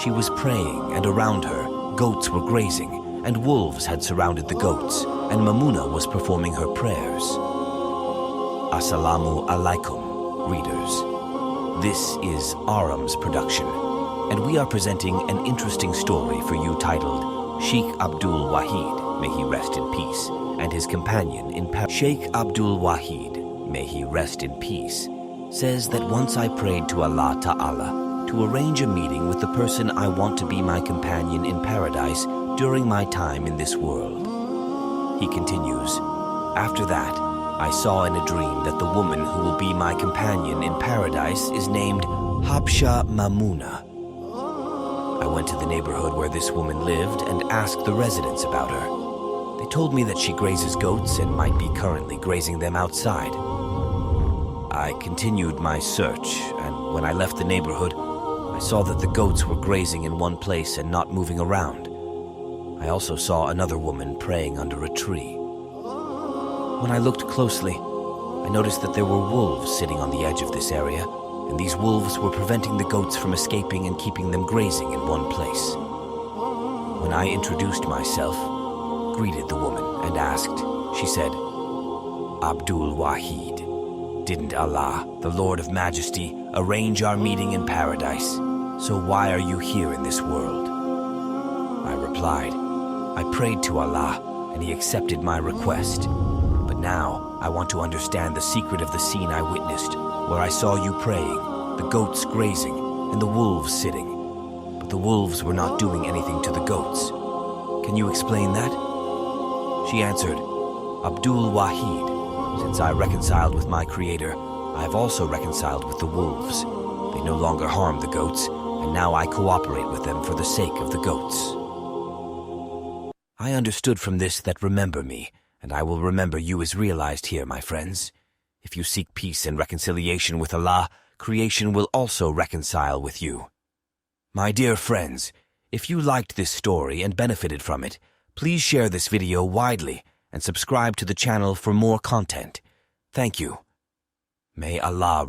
She was praying, and around her, goats were grazing, and wolves had surrounded the goats, and Mamoona was performing her prayers. Assalamu alaikum, readers. This is Aram's production, and we are presenting an interesting story for you titled Sheikh Abdul Wahid, may he rest in peace, and his companion in paradise. Sheikh Abdul Wahid, may he rest in peace, says that once I prayed to Allah Ta'ala to arrange a meeting with the person I want to be my companion in paradise during my time in this world. He continues, after that, I saw in a dream that the woman who will be my companion in paradise is named Habsha Mamoona. I went to the neighborhood where this woman lived and asked the residents about her. They told me that she grazes goats and might be currently grazing them outside. I continued my search, and when I left the neighborhood, I saw that the goats were grazing in one place and not moving around. I also saw another woman praying under a tree. When I looked closely, I noticed that there were wolves sitting on the edge of this area, and these wolves were preventing the goats from escaping and keeping them grazing in one place. When I introduced myself, greeted the woman, and asked, she said, Abdul Wahid, didn't Allah, the Lord of Majesty, arrange our meeting in paradise? So why are you here in this world? I replied, I prayed to Allah, and He accepted my request. But now I want to understand the secret of the scene I witnessed, where I saw you praying, the goats grazing, and the wolves sitting. But the wolves were not doing anything to the goats. Can you explain that? She answered, Abdul Wahid, since I reconciled with my Creator, I have also reconciled with the wolves. They no longer harm the goats, and now I cooperate with them for the sake of the goats. I understood from this that remember me, and I will remember you is realized here, my friends. If you seek peace and reconciliation with Allah, creation will also reconcile with you. My dear friends, if you liked this story and benefited from it, please share this video widely and subscribe to the channel for more content. Thank you. May Allah